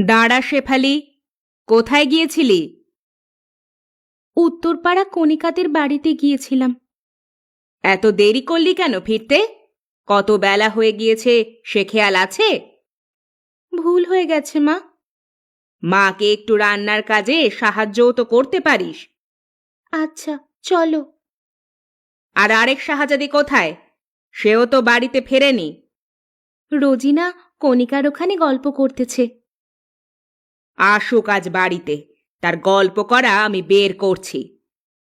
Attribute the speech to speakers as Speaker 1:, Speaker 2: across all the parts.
Speaker 1: দাঁড়া শেফালি, কোথায় গিয়েছিলি? উত্তরপাড়া কণিকাদের বাড়িতে গিয়েছিলাম। এত দেরি করলি কেন ফিরতে? কত বেলা হয়ে গিয়েছে সে খেয়াল আছে? ভুল হয়ে গেছে মা। মাকে একটু রান্নার কাজে সাহায্যও তো করতে পারিস। আচ্ছা, চলো। আর আরেক শাহজাদি কোথায়? সেও তো বাড়িতে ফেরেনি। রোজিনা কণিকার ওখানে গল্প করতেছে। আসুক আজ বাড়িতে, তার গল্প করা আমি বের করছি।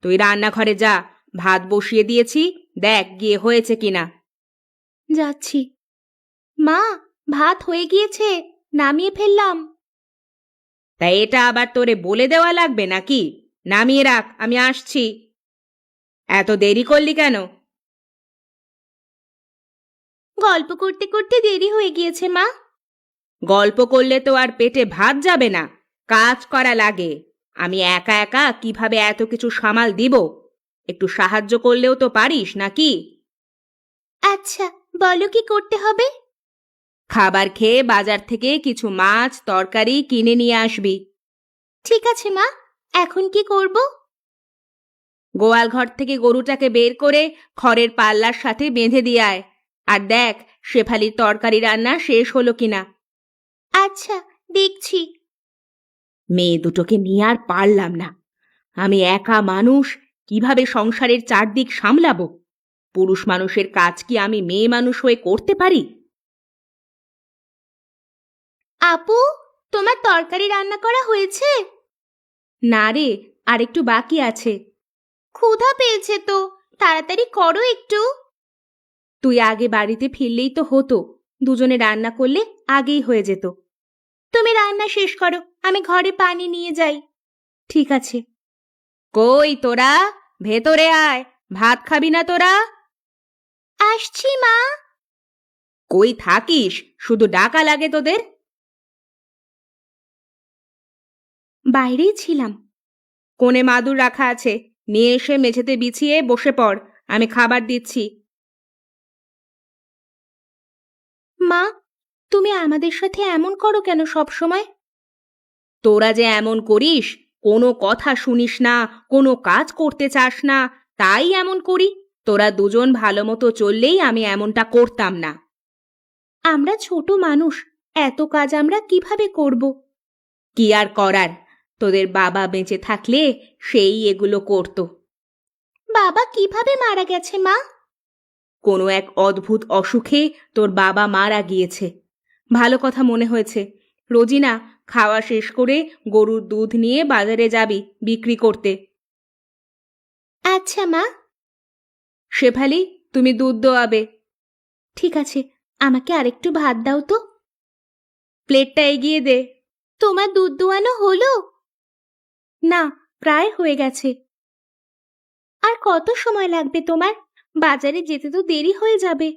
Speaker 1: তুই রান্নাঘরে যা, ভাত বসিয়ে দিয়েছি, দেখ গিয়ে হয়েছে কিনা। যাচ্ছি। মা, ভাত হয়ে গিয়েছে, নামিয়ে ফেললাম। তা এটা আবার তোরে বলে দেওয়া লাগবে নাকি? নামিয়ে রাখ, আমি আসছি। এত দেরি করলি কেন? গল্প করতে করতে দেরি হয়ে গিয়েছে মা। গল্প করলে তো আর পেটে ভাত যাবে না, কাজ করা লাগে। আমি একা একা কিভাবে এত কিছু সামাল দিব? একটু সাহায্য করলেও তো পারিস নাকি? আচ্ছা, বলো কি করতে হবে? খাবার খেয়ে বাজার থেকে কিছু মাছ তরকারি কিনে নিয়ে আসবি। ঠিক আছে মা, এখন কি করব? গোয়াল ঘর থেকে গরুটাকে বের করে খড়ের পাল্লার সাথে বেঁধে দিয়ে আয়। আর দেখ শেফালির তরকারি রান্না শেষ হলো কিনা। আচ্ছা, দেখছি। মেয়ে দুটোকে নিয়ে আর পারলাম না। আমি একা মানুষ, কিভাবে সংসারের চারদিক সামলাবো? পুরুষ মানুষের কাজ কি আমি মেয়ে মানুষ হয়ে করতে পারি? আপু, তোমার তরকারি রান্না করা হয়েছে? না রে, আর একটু বাকি আছে। ক্ষুধা পেয়েছে তো, তাড়াতাড়ি করো একটু। তুই আগে বাড়িতে ফিরলেই তো হতো, দুজনে রান্না করলে আগেই হয়ে যেত। তুমি রান্না শেষ করো, আমি ঘরে পানি নিয়ে যাই। ঠিক আছে। কই তোরা, ভেতরে আয়। ভাত খাবি না তোরা? আসছি মা। কই থাকিস, শুধু ডাকা লাগে তোদের। বাইরেই ছিলাম। কোণে মাদুর রাখা আছে, নিয়ে এসে মেঝেতে বিছিয়ে বসে পড়, আমি খাবার দিচ্ছি। মা, তুমি আমাদের সাথে এমন করো কেন সব সময়? তোরা যে এমন করিস, কোনো কথা শুনিস না, কোনো কাজ করতে চাস না, তাই এমন করি। তোরা দুজন ভালো মতো চললেই আমি এমনটা করতাম না। আমরা ছোট মানুষ, এত কাজ আমরা কিভাবে করব? কি আর করার, তোদের বাবা বেঁচে থাকলে সেই এগুলো করত। বাবা কিভাবে মারা গেছে মা? কোনো এক অদ্ভুত অসুখে তোর বাবা মারা গিয়েছে। ভালো কথা মনে হয়েছে। রোজিনা, খাওয়া শেষ করে গরুর দুধ নিয়ে বাজারে যাবি বিক্রি করতে। আচ্ছা মা। শেফালি, তুমি দুধ দোয়াবে। ঠিক আছে, আমাকে আরেকটু ভাত দাও তো। প্লেটটা এগিয়ে দে। তোমার দুধ দোয়ানো হলো? না, প্রায় হয়ে গেছে। আর কত সময় লাগবে তোমার? বাজারে যেতে তো দেরি হয়ে যাবে।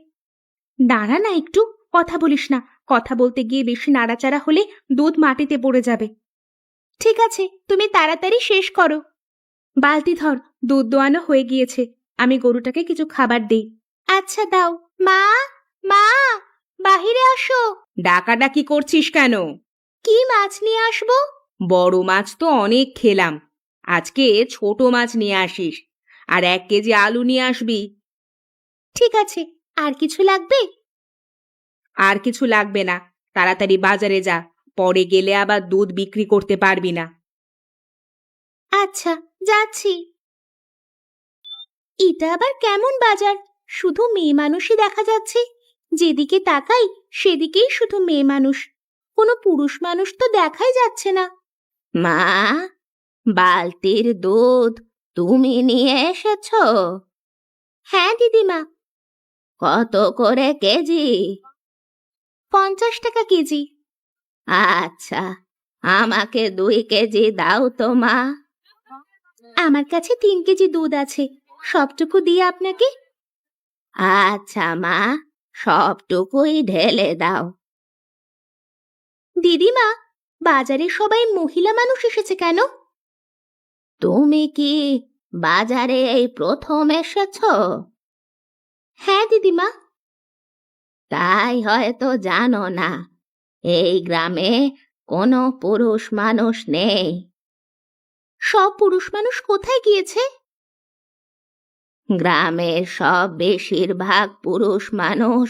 Speaker 1: দাঁড়া না একটু, কথা বলিস না। কথা বলতে গিয়ে বেশি নাড়াচাড়া হলে দুধ মাটিতে পড়ে যাবে। ঠিক আছে, তুমি তাড়াতাড়ি শেষ করো। বালতি ধর, দুধ দোয়ানো হয়ে গিয়েছে, আমি গরুটাকে কিছু খাবার দেই। আচ্ছা দাও। মা, মা, বাহিরে আসো। ডাকাডাকি করছিস কেন? কি মাছ নিয়ে আসবো? বড় মাছ তো অনেক খেলাম, আজকে ছোট মাছ নিয়ে আসিস। আর 1 কেজি আলু নিয়ে আসবি। ঠিক আছে, আর কিছু লাগবে? আর কিছু লাগবে না, তাড়াতাড়ি বাজারে যা, পরে গেলে আবার দুধ বিক্রি করতে পারবি না। আচ্ছা, যাচ্ছি। এটা আবার কেমন বাজার? শুধু মেয়ে মানুষই দেখা যাচ্ছে। যেদিকে তাকাই সেদিকেই শুধু মেয়ে মানুষ, কোনো পুরুষ মানুষ তো দেখাই যাচ্ছে না। মা, বালতির দুধ তুমি নিয়ে এসেছো? হ্যাঁ দিদিমা। কত করে কেজি? 50 টাকা কেজি। আচ্ছা, আমাকে 2 কেজি দাও তো মা। আমার কাছে 3 কেজি দুধ আছে, সবটুকু দিয়ে আপনাকে। আচ্ছা মা, সবটুকুই ঢেলে দাও। দিদিমা, বাজারে সবাই মহিলা মানুষ এসেছে কেন? তুমি কি বাজারে এই প্রথম এসেছো? হ্যাঁ দিদিমা। তাই হয়তো জানো না, এই গ্রামে কোনো পুরুষ মানুষ নেই। সব পুরুষ মানুষ কোথায় গিয়েছে? গ্রামের সব বেশিরভাগ পুরুষ মানুষ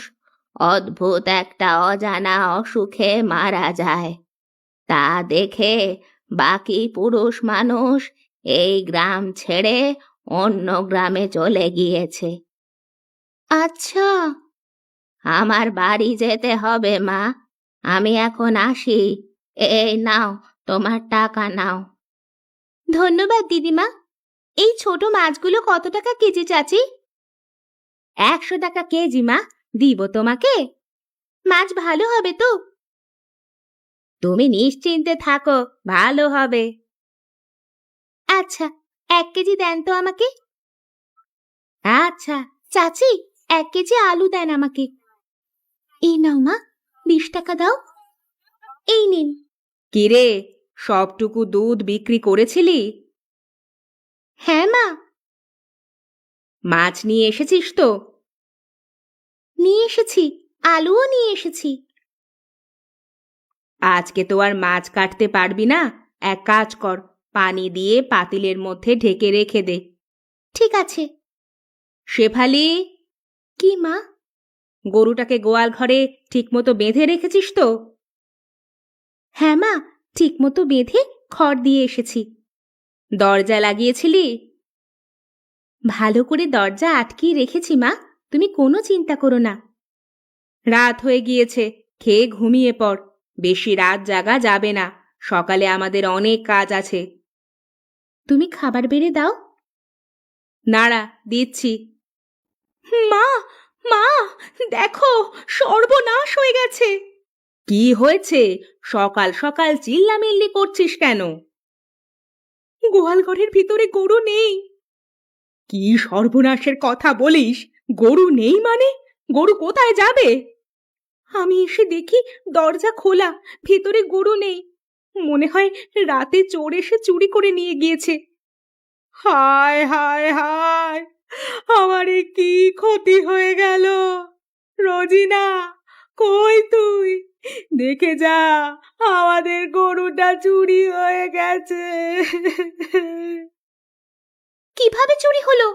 Speaker 1: অদ্ভুত একটা অজানা অসুখে মারা যায়। তা দেখে বাকি পুরুষ মানুষ এই গ্রাম ছেড়ে অন্য গ্রামে চলে গিয়েছে। আচ্ছা, আমার বাড়ি যেতে হবে মা, আমি এখন আসি। এই নাও, তোমার টাকা নাও। ধন্যবাদ দিদিমা। এই ছোট মাছগুলো কত টাকা কেজি চাচি? 100 টাকা কেজি মা, দিব তোমাকে। মাছ ভালো হবে তো? তুমি নিশ্চিন্তে থাকো, ভালো হবে। আচ্ছা, 1 কেজি দেন তো আমাকে। আচ্ছা চাচি, 1 কেজি আলু দেন আমাকে। এই নাও মা, 20 টাকা দাও। এই নিন। কিরে, সবটুকু দুধ বিক্রি করেছিলি? হ্যাঁ মা। মাছ নিয়ে এসেছিস তো? নিয়ে এসেছি, আলুও নিয়ে এসেছি। আজকে তো আর মাছ কাটতে পারবি না, এক কাজ কর, পানি দিয়ে পাতিলের মধ্যে ঢেকে রেখে দে। ঠিক আছে। শেফালি। কি মা? গরুটাকে গোয়াল ঘরে ঠিকমতো বেঁধে রেখেছিস তো? হ্যাঁ মা, ঠিকমতো বেঁধে খড় দিয়ে এসেছি। দরজা লাগিয়েছিলি? ভালো করে দরজা আটকিয়ে রেখেছি মা, তুমি কোনো চিন্তা করো না। রাত হয়ে গিয়েছে, খেয়ে ঘুমিয়ে পড়। বেশি রাত জাগা যাবে না, সকালে আমাদের অনেক কাজ আছে। তুমি খাবার বেড়ে দাও। নাড়া, দিচ্ছি। মা, মা, দেখো, সর্বনাশ হয়ে গেছে। কি হয়েছে? সকাল সকাল চিল্লামিল্লি করছিস কেন? গোয়াল ঘরের ভিতরে গরু নেই। কি সর্বনাশের কথা বলিস? গরু নেই মানে? গরু কোথায় যাবে? আমি এসে দেখি দরজা খোলা, ভিতরে গরু নেই। মনে হয় রাতে চোর এসে চুরি করে নিয়ে গিয়েছে। হায় হায় হায়, আমার এ কি ক্ষতি হয়ে গেল! রোজিনা, কই তুই? দেখে যা, আমাদের গরুটা চুরি হয়ে গেছে। কিভাবে চুরি হলো?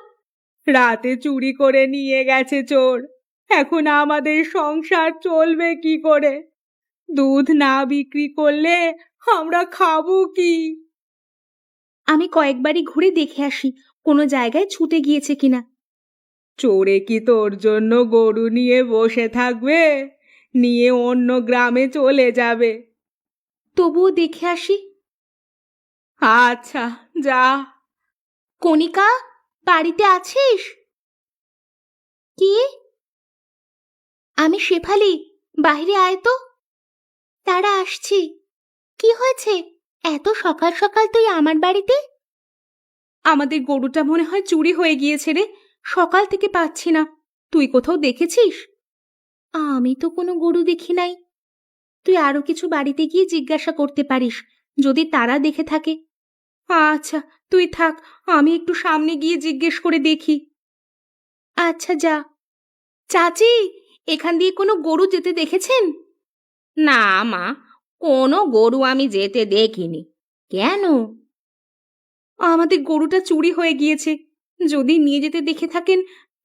Speaker 1: রাতে চুরি করে নিয়ে গেছে চোর। এখন আমাদের সংসার চলবে কি করে? দুধ না বিক্রি করলে আমরা খাবো কি? আমি কয়েকবারই ঘুরে দেখে আসি কোনো জায়গায় ছুটে গিয়েছে কিনা। চোরে কি তোর জন্য গরু নিয়ে বসে থাকবে? নিয়ে অন্য গ্রামে চলে যাবে। তবুও দেখে আসি। আচ্ছা, যা। কণিকা, বাড়িতে আছিস? কি? আমি শেফালি, বাইরে আয় তো। তারা আসছি। কি হয়েছে? এত সকাল সকাল তুই আমার বাড়িতে? আমাদের গরুটা মনে হয় চুরি হয়ে গিয়েছে রে, সকাল থেকে পাচ্ছি না। তুই কোথাও দেখেছিস? আমি তো কোনো গরু দেখি নাই। তুই আরো কিছু বাড়িতে গিয়ে জিজ্ঞাসা করতে পারিস, যদি তারা দেখে থাকে। আচ্ছা, তুই থাক, আমি একটু সামনে গিয়ে জিজ্ঞেস করে দেখি। আচ্ছা, যা। চাচি, এখান দিয়ে কোনো গরু যেতে দেখেছেন? না মা, কোনো গরু আমি যেতে দেখিনি। কেন? আমাদের গরুটা চুরি হয়ে গিয়েছে, যদি নিয়ে যেতে দেখে থাকেন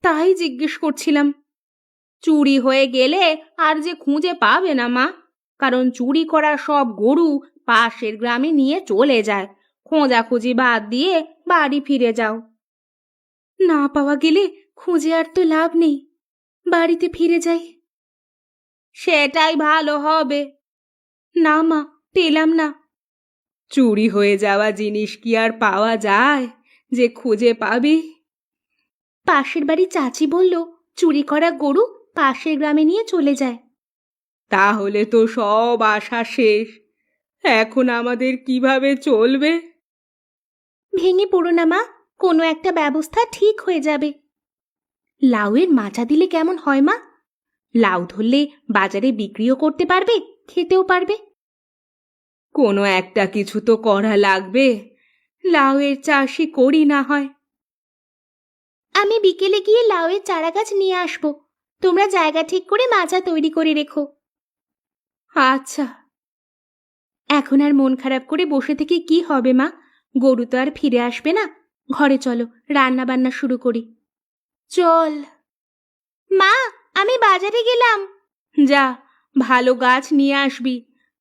Speaker 1: তাই জিজ্ঞেস করছিলাম। চুরি হয়ে গেলে আর যে খুঁজে পাবে না মা, কারণ চুরি করা সব গরু পাশের গ্রামে নিয়ে চলে যায়। খোঁজাখুঁজি বাদ দিয়ে বাড়ি ফিরে যাও। না পাওয়া গেলে খুঁজে আর তো লাভ নেই, বাড়িতে ফিরে যাই। সেটাই ভালো হবে। না মা, পেলাম না। চুরি হয়ে যাওয়া জিনিস কি আর পাওয়া যায় যে খুঁজে পাবি? পাশের বাড়ি চাচি বলল চুরি করা গরু পাশের গ্রামে নিয়ে চলে যায়। তাহলে তো সব আশা শেষ। এখন আমাদের কিভাবে চলবে? ভেঙে পড়ো না মা, কোনো একটা ব্যবস্থা ঠিক হয়ে যাবে। লাউয়ের মাচা দিলে কেমন হয় মা? লাউ ধরলে বাজারে বিক্রিও করতে পারবে, খেতেও পারবে। কোনো একটা কিছু তো করা লাগবে। লাউয়ের চাষই করি না হয়। আমি বিকেলে গিয়ে লাউয়ের চারা গাছ নিয়ে আসব, তোমরা জায়গা ঠিক করে মাচা তৈরি করে রেখো। আচ্ছা। এখন আর মন খারাপ করে বসে থেকে কি হবে মা? গরু তো আর ফিরে আসবে না। ঘরে চলো, রান্না বান্না শুরু করি। চল মা, আমি বাজারে গেলাম। যা, ভালো গাছ নিয়ে আসবি।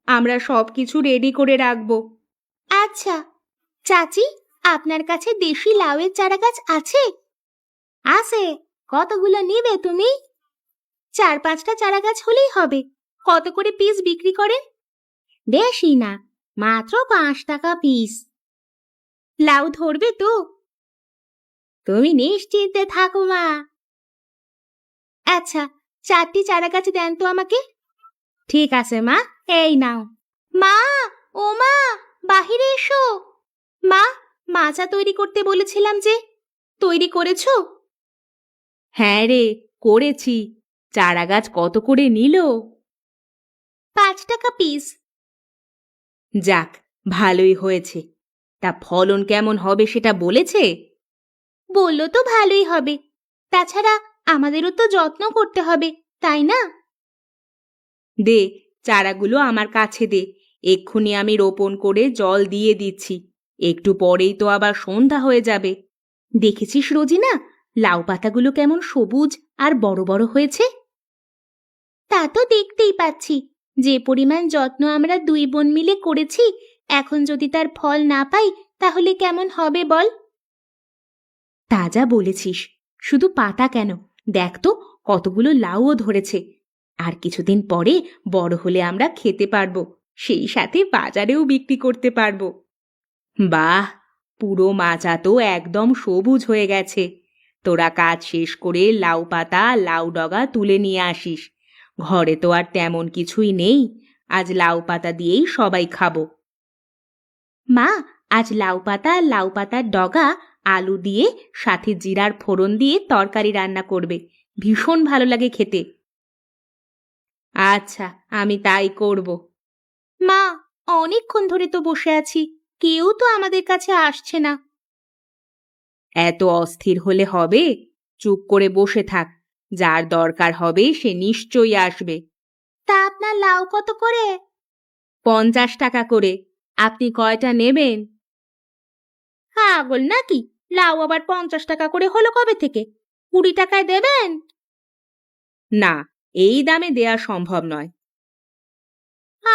Speaker 1: আমরা সবকিছু রেডি করে রাখবো। আচ্ছা। চাচি, আপনার কাছে দেশি লাউয়ের চারা গাছ আছে? আছে। কতগুলো নিবে তুমি? 4-5টা চারা গাছ হলেই হবে। কত করে পিস বিক্রি করেন? বেশি না, মাত্র 5 টাকা পিস। লাউ ধরবে তো? তুমি নিশ্চিন্তে থাকো মা। আচ্ছা, 4টি চারা গাছ দেন তো আমাকে। ঠিক আছে মা, এই নাও। মা, ও মা, বাহিরে এসো। মা, মাচা তৈরি করতে বলেছিলাম যে, তৈরি করেছো? হ্যাঁ রে, করেছি। চারা গাছ কত করে নিল? 5 টাকা পিস। যাক, ভালোই হয়েছে। তা ফলন কেমন হবে সেটা বলেছে? বললো তো ভালোই হবে। তাছাড়া আমাদেরও তো যত্ন করতে হবে, তাই না? দে, চারাগুলো আমার কাছে দে। এক্ষুনি আমি রোপণ করে জল দিয়ে দিচ্ছি। একটু পরেই তো আবার সন্ধ্যা হয়ে যাবে। দেখেছিস রোজিনা, লাউ পাতাগুলো কেমন সবুজ আর বড় বড় হয়েছে? তা তো দেখতেই পাচ্ছি। যে পরিমাণ যত্ন আমরা 2 বোন মিলে করেছি, এখন যদি তার ফল না পাই তাহলে কেমন হবে বল? তা যা বলেছিস। শুধু পাতা কেন, দেখ তো কতগুলো লাউও ধরেছে। আর কিছুদিন পরে বড় হলে আমরা খেতে পারবো, সেই সাথে বাজারেও বিক্রি করতে পারবো। বাহ, পুরো মাচা তো একদম সবুজ হয়ে গেছে। তোরা কাজ শেষ করে লাউ পাতা, লাউ ডগা তুলে নিয়ে আসিস। ঘরে তো আর তেমন কিছুই নেই। আজ লাউ পাতা দিয়েই সবাই খাবো। মা, আজ লাউ পাতা আর লাউ পাতার ডগা আলু দিয়ে সাথে জিরার ফোড়ন দিয়ে তরকারি রান্না করবে। ভীষণ ভালো লাগে খেতে। আচ্ছা, আমি তাই করব। মা, অনেকক্ষণ ধরে তো বসে আছি, কেউ তো আমাদের কাছে আসছে না। এত অস্থির হলে হবে? চুপ করে বসে থাক। যার দরকার হবে সে নিশ্চয়ই আসবে। তা আপনার লাউ কত করে? 50 টাকা করে। আপনি কয়টা নেবেন? পাগল নাকি? লাউ আবার 50 টাকা করে হলো কবে থেকে? 20 টাকায় দেবেন? না, এই দামে দেয়া সম্ভব নয়।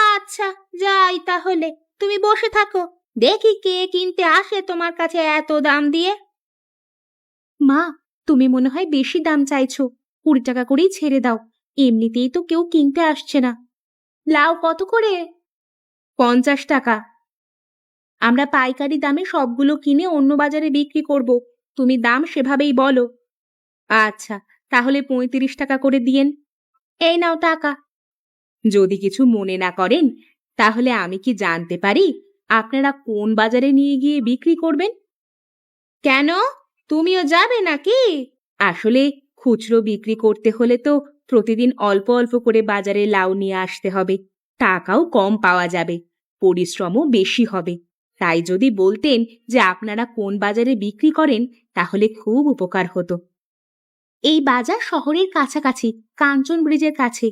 Speaker 1: আচ্ছা, যাই তাহলে। তুমি বসে থাকো, দেখি কে কিনতে আসে তোমার কাছে এত দাম দিয়ে। মা, তুমি মনে হয় বেশি দাম চাইছো। 20 টাকা করেই ছেড়ে দাও। এমনিতেই তো কেউ কিনতে আসছে না। লাউ কত করে? 50 টাকা। আমরা পাইকারি দামে সবগুলো কিনে অন্য বাজারে বিক্রি করব। তুমি দাম সেভাবেই বলো। আচ্ছা, তাহলে 35 টাকা করে দিয়েন। এই নাও টাকা। যদি কিছু মনে না করেন, তাহলে আমি কি জানতে পারি আপনারা কোন বাজারে নিয়ে গিয়ে বিক্রি করবেন? কেন, তুমিও যাবে নাকি? আসলে খুচরো বিক্রি করতে হলে তো প্রতিদিন অল্প অল্প করে বাজারে লাউ নিয়ে আসতে হবে। টাকাও কম পাওয়া যাবে, পরিশ্রমও বেশি হবে। তাই যদি বলতেন যে আপনারা কোন বাজারে বিক্রি করেন, তাহলে খুব উপকার হতো। এই বাজার শহরের কাছাকাছি, কাঞ্চন ব্রিজের কাছে।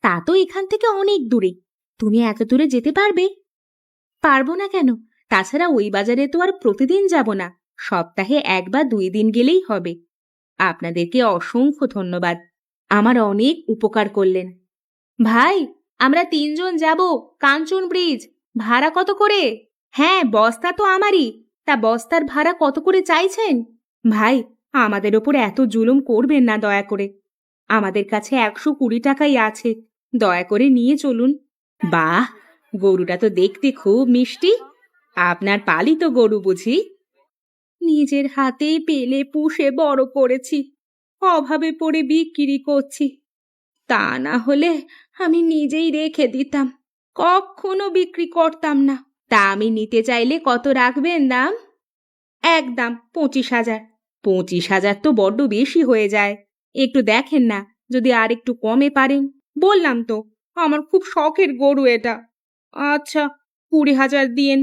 Speaker 1: তা তো এখান থেকে অনেক দূরে। তুমি এত দূরে যেতে পারবে? পারবো না কেন? তাছাড়া ওই বাজারে তো আর প্রতিদিন যাব না। সপ্তাহে 1 বা 2 দিন গেলেই হবে। আপনাদেরকে অসংখ্য ধন্যবাদ। আমার অনেক উপকার করলেন। ভাই, আমরা 3 জন যাব কাঞ্চন ব্রিজ। ভাড়া কত করে? হ্যাঁ, বস্তা তো আমারই। তা বস্তার ভাড়া কত করে চাইছেন? ভাই, আমাদের ওপর এত জুলুম করবেন না দয়া করে। আমাদের কাছে 120 টাকাই আছে। দয়া করে নিয়ে চলুন। বাহ, গরুটা তো দেখতে খুব মিষ্টি। আপনার পালিত গরু বুঝি? নিজের হাতেই পেলে পুষে বড় করেছি। অভাবে পড়ে বিক্রি করছি। তা না হলে আমি নিজেই রেখে দিতাম, কখনো বিক্রি করতাম না। তা আমি নিতে চাইলে কত রাখবেন দাম? একদম 25,000। 25,000 তো বড্ড বেশি হয়ে যায়। একটু দেখেন না, যদি আর একটু কমে পারেন। বললাম তো, আমার খুব শখের গরু এটা। আচ্ছা, 20,000 দিয়েন।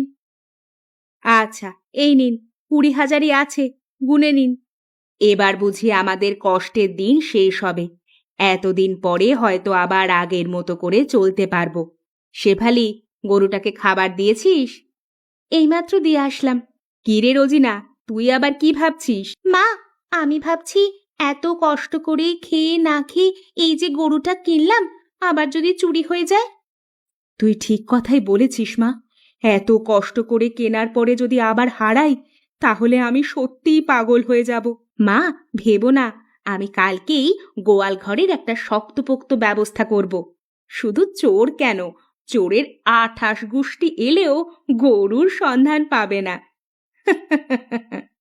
Speaker 1: আচ্ছা, এই নিন, 20,000ই আছে, গুনে নিন। এবার বুঝি আমাদের কষ্টের দিন শেষ হবে। এতদিন পরে হয়তো আবার আগের মতো করে চলতে পারবো। শেফালি, গরুটাকে খাবার দিয়েছিস? এইমাত্র দিয়ে আসলাম। কি রে রোজিনা, তুই আবার কি ভাবছিস? মা, আমি ভাবছি এত কষ্ট করে খেয়ে না খেয়ে এই যে গরুটা কিনলাম, আবার যদি চুরি হয়ে যায়। তুই ঠিক কথাই বলেছিস মা। এত কষ্ট করে কেনার পরে যদি আবার হারাই, তাহলে আমি সত্যিই পাগল হয়ে যাব। মা, ভেবো না, আমি কালকেই গোয়াল ঘরের একটা শক্তপোক্ত ব্যবস্থা করব। শুধু চোর কেন, চোরের 28 গোষ্ঠী এলেও গরুর সন্ধান পাবে না।